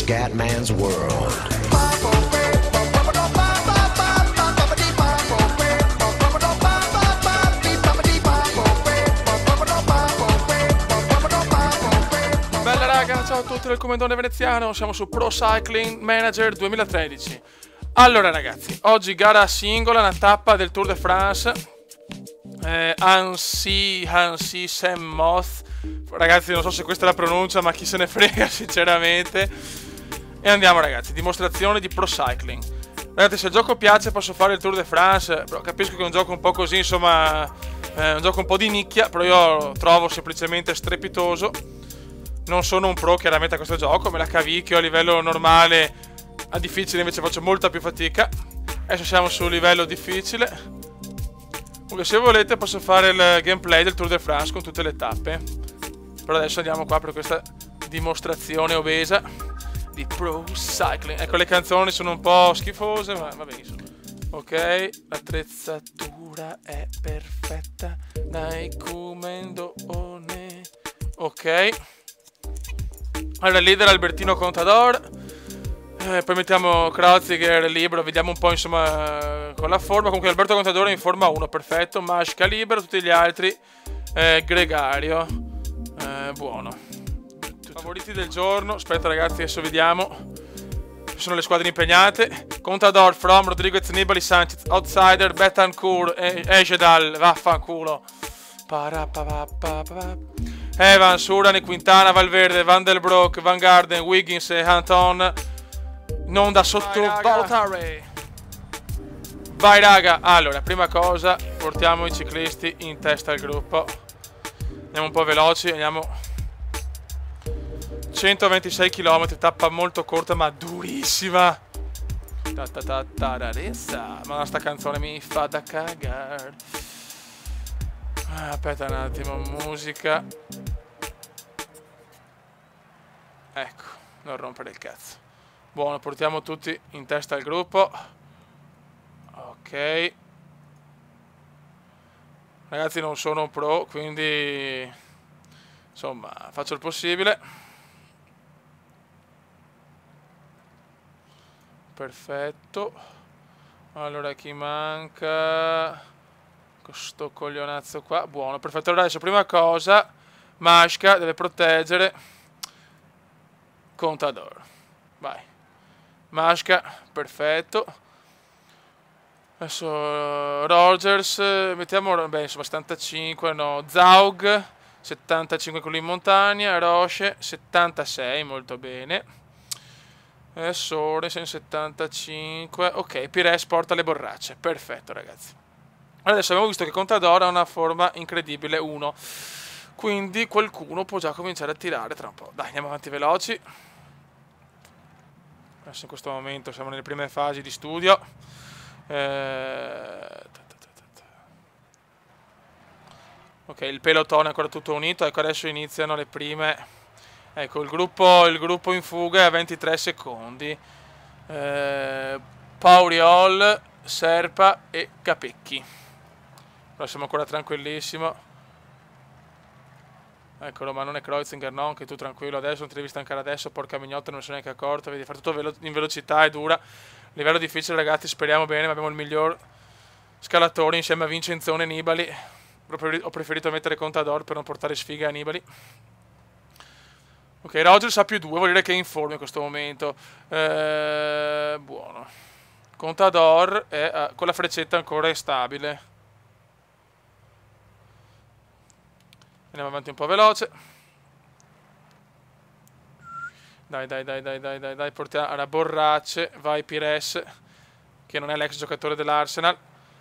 Scatman's World. Bella raga, ciao a tutti del Comandone Veneziano, siamo su Pro Cycling Manager 2013. Allora ragazzi, oggi gara singola, una tappa del Tour de France, Annecy Saint-Moth. Ragazzi, non so se questa è la pronuncia, ma chi se ne frega sinceramente. E andiamo ragazzi, dimostrazione di Pro Cycling. Ragazzi, se il gioco piace posso fare il Tour de France, però capisco che è un gioco un po' così, insomma, un gioco un po' di nicchia, però io lo trovo semplicemente strepitoso. Non sono un pro chiaramente a questo gioco, me la cavicchio a livello normale, a difficile invece faccio molta più fatica. Adesso siamo sul livello difficile. Comunque se volete posso fare il gameplay del Tour de France con tutte le tappe. Però adesso andiamo qua per questa dimostrazione obesa di Pro Cycling. Ecco, le canzoni sono un po' schifose, ma va benissimo. Ok, l'attrezzatura è perfetta, dai comendone. Ok. Allora, leader Albertino Contador, poi mettiamo Kreuziger libero, vediamo un po' insomma con la forma. Comunque Alberto Contador è in forma 1, perfetto. Masca libero, tutti gli altri gregario, buono. Favoriti del giorno, aspetta ragazzi, adesso vediamo. Ci sono le squadre impegnate. Contador, From, Rodriguez, Nibali, Sanchez, Outsider, Betancourt, Ejedal, vaffanculo. Evans, Urani, Quintana, Valverde, Van der Broek, Van Garden, Wiggins e Anton. Non da sottovalutare. Vai raga. Allora, prima cosa, portiamo i ciclisti in testa al gruppo. Andiamo un po' veloci, andiamo 126 km, tappa molto corta ma durissima. Ma sta canzone mi fa da cagare. Aspetta un attimo, musica. Ecco, non rompere il cazzo. Buono, portiamo tutti in testa al gruppo. Ok. Ragazzi, non sono un pro, quindi insomma faccio il possibile. Perfetto. Allora chi manca? Questo coglionazzo qua. Buono, perfetto. Allora adesso prima cosa Masca deve proteggere Contador. Vai Masca, perfetto. Adesso Rogers, mettiamo, beh insomma 75, no, Zaug 75 quello in montagna, Roche 76, molto bene. Sorensen 75. Ok, Pires porta le borracce. Perfetto ragazzi. Adesso abbiamo visto che Contador ha una forma incredibile 1, quindi qualcuno può già cominciare a tirare tra un po'. Dai, andiamo avanti veloci. Adesso in questo momento siamo nelle prime fasi di studio. Ok, il pelotone è ancora tutto unito. Ecco, adesso iniziano le prime. Ecco, il gruppo in fuga è a 23 secondi. Pauriol, Serpa e Capecchi. Però siamo ancora tranquillissimo. Eccolo, ma non è Kreuziger, no? Anche tu tranquillo adesso, non ti devi stancare adesso, porca mignotta, non mi sono neanche accorto. Vedi, fare tutto in velocità, è dura. Livello difficile ragazzi, speriamo bene, ma abbiamo il miglior scalatore insieme a Vincenzone e Nibali. Ho preferito mettere Contador per non portare sfiga a Nibali. Ok, Rogers ha +2, vuol dire che è in forma in questo momento. Buono. Contador è, con la freccetta ancora è stabile. Andiamo avanti un po' veloce. Dai, portiamo alla borracce. Vai Pires, che non è l'ex giocatore dell'Arsenal.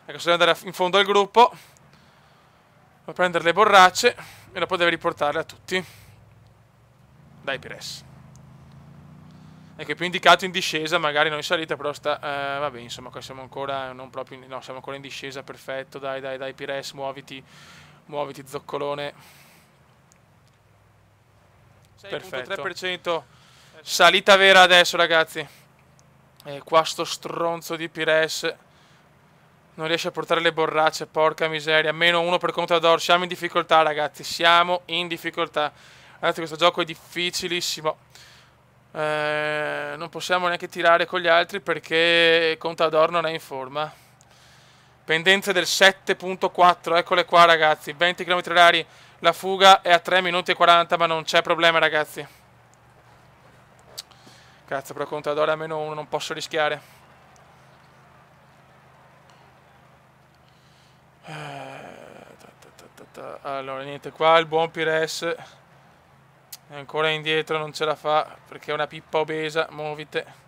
Ecco, se deve andare in fondo al gruppo, va a prendere le borracce e dopo deve riportarle a tutti. Dai Pires. Ecco, è più indicato in discesa, magari non in salita, però sta... vabbè, insomma, qua siamo ancora non proprio... No, siamo ancora in discesa, perfetto. Dai Pires, muoviti, zoccolone. Perfetto. 6,3% salita vera adesso ragazzi. E qua sto stronzo di Pires non riesce a portare le borracce, porca miseria. -1 per Contador, siamo in difficoltà ragazzi, siamo in difficoltà. Ragazzi, questo gioco è difficilissimo. Non possiamo neanche tirare con gli altri perché Contador non è in forma. Pendenze del 7.4, eccole qua ragazzi, 20 km/h, la fuga è a 3 minuti e 40, ma non c'è problema ragazzi. Cazzo, però Contador è a -1, non posso rischiare. Allora, niente, qua il buon Pires è ancora indietro, non ce la fa perché è una pippa obesa, muovite.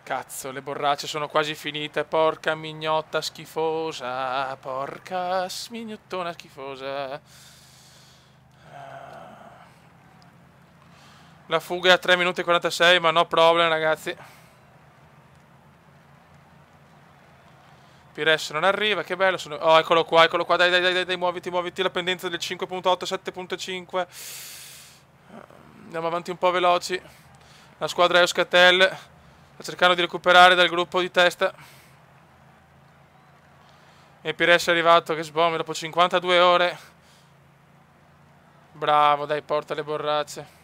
Cazzo, le borracce sono quasi finite, porca mignotta schifosa, porca mignottona schifosa. La fuga è a 3 minuti e 46, ma no problem ragazzi. Pires non arriva, che bello. Oh, eccolo qua, dai, muoviti, la pendenza del 5.8, 7.5. Andiamo avanti un po' veloci. La squadra Euskaltel sta cercando di recuperare dal gruppo di testa. E Pires è arrivato, che sbombe, dopo 52 ore. Bravo, dai, porta le borracce.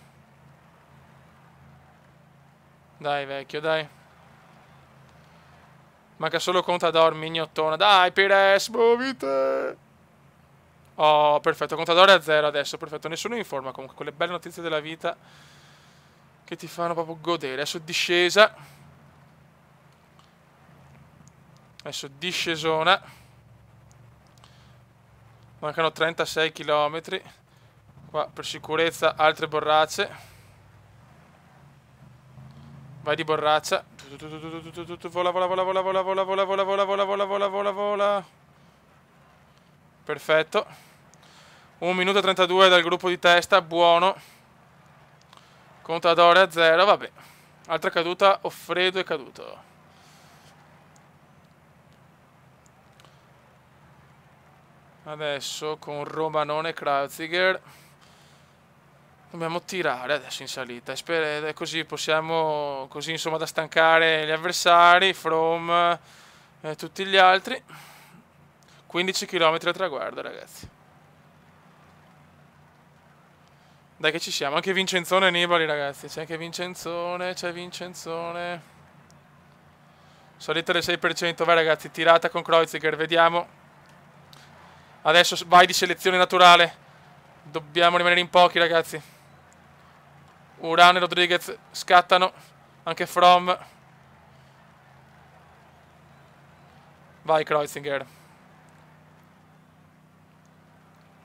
Dai, vecchio, dai. Manca solo Contador, mignottona. Dai, Pires, muovite! Oh, perfetto, Contador è a 0 adesso, perfetto. Nessuno in forma, comunque, quelle belle notizie della vita che ti fanno proprio godere. Adesso discesa. Adesso discesona. Mancano 36 km. Qua, per sicurezza, altre borracce. Vai di borraccia. Vola. Perfetto. 1 minuto e 32 dal gruppo di testa, buono. Contador a 0, vabbè. Altra caduta, Offredo è caduto. Adesso con Romanone e Kreuziger dobbiamo tirare adesso in salita. Così possiamo, così insomma, da stancare gli avversari, From e tutti gli altri. 15 km al traguardo ragazzi. Dai che ci siamo, anche Vincenzone e Nibali ragazzi, c'è anche Vincenzone, Salita del 6%, vai ragazzi, tirata con Kreuziger, vediamo. Adesso vai di selezione naturale, dobbiamo rimanere in pochi ragazzi. Uran e Rodriguez scattano, anche From. Vai Kreuziger.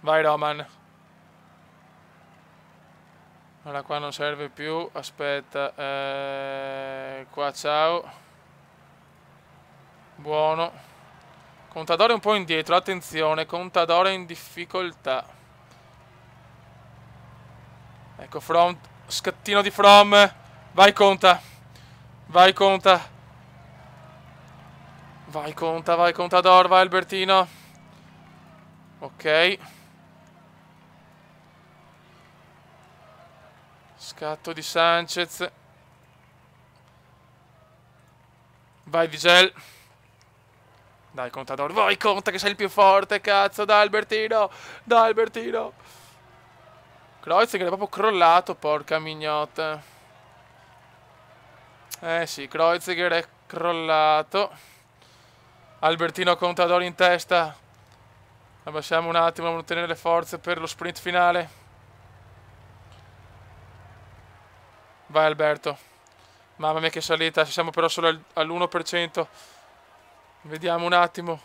Vai Roman. Allora qua non serve più, aspetta, qua ciao. Buono. Contador è un po' indietro, attenzione, Contador è in difficoltà. Ecco From, scattino di From. Vai Conta. Vai Contador, vai Albertino. Ok. Scatto di Sanchez. Vai Vigel. Dai Contador, vai Conta che sei il più forte, cazzo, dai Albertino. Kreuziger è proprio crollato, porca mignotta. Sì, Kreuziger è crollato. Albertino Contador in testa. Abbassiamo un attimo a ottenere le forze per lo sprint finale. Vai Alberto. Mamma mia che salita, siamo però solo all'1%. Vediamo un attimo.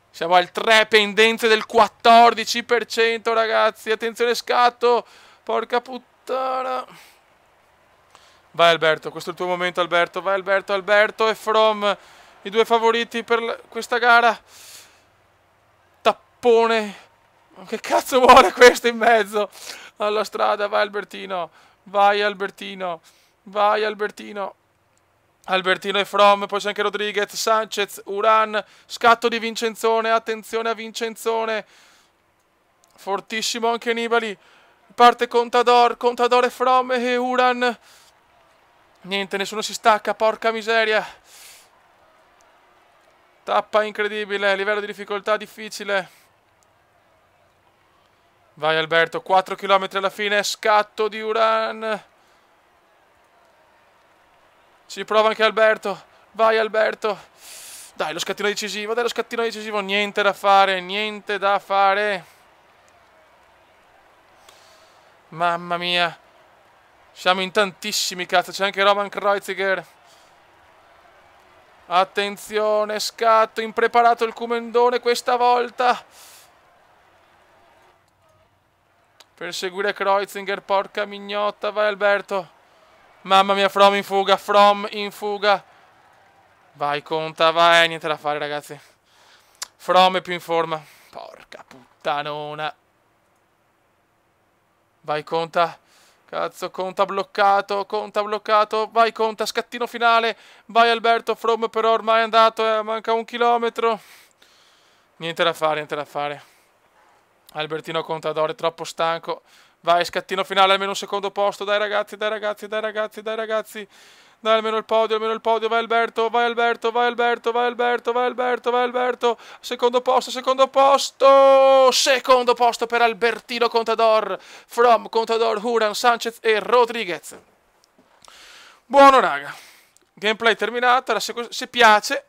Siamo al 3, pendenze del 14% ragazzi. Attenzione scatto. Porca puttana. Vai Alberto, questo è il tuo momento Alberto. Vai Alberto e From, i due favoriti per questa gara. Tappone. Che cazzo vuole questo in mezzo alla strada? Vai Albertino. Albertino e From, poi c'è anche Rodriguez, Sanchez, Uran, scatto di Vincenzone, attenzione a Vincenzone, fortissimo anche Nibali, parte Contador e From e Uran, niente, nessuno si stacca, porca miseria, tappa incredibile, livello di difficoltà difficile, Vai Alberto, 4 km alla fine, scatto di Uran. Ci prova anche Alberto. Vai Alberto. Dai, lo scattino decisivo, dai, lo scattino decisivo. Niente da fare, niente da fare. Mamma mia. Siamo in tantissimi, cazzo. C'è anche Roman Kreuziger. Attenzione, scatto. Impreparato il Cumendone questa volta. Per seguire Kreuziger, porca mignotta. Vai Alberto. Mamma mia, From in fuga, From in fuga. Vai, conta, vai, niente da fare, ragazzi. From è più in forma. Porca puttanona. Vai, conta. Cazzo, conta bloccato, conta bloccato. Vai, conta, scattino finale. Vai, Alberto, From però ormai è andato, manca 1 chilometro. Niente da fare, niente da fare. Albertino Contador è troppo stanco. Vai, scattino finale, almeno un secondo posto. Dai ragazzi, dai ragazzi, dai ragazzi, dai ragazzi. Dai, almeno il podio, almeno il podio. Vai Alberto, vai Alberto, vai Alberto, vai Alberto, vai Alberto, vai Alberto. Secondo posto, secondo posto. Secondo posto per Albertino Contador. From, Contador, Uran, Sanchez e Rodriguez. Buono raga. Gameplay terminato. Se piace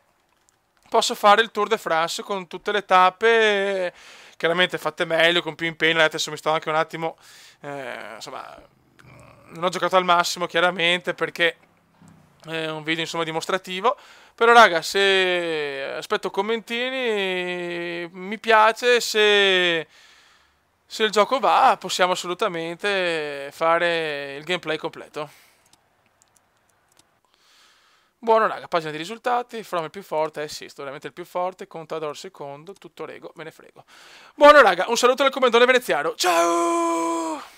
posso fare il Tour de France con tutte le tappe. Chiaramente fatte meglio, con più impegno. Adesso mi sto anche un attimo, insomma, non ho giocato al massimo chiaramente perché è un video insomma dimostrativo. Però raga, se aspetto commentini, mi piace, se il gioco va possiamo assolutamente fare il gameplay completo. Buono raga, pagina di risultati, From è il più forte, sì, sto veramente il più forte, Contador secondo, tutto rego, me ne frego. Buono raga, un saluto dal Commendone veneziano, ciao!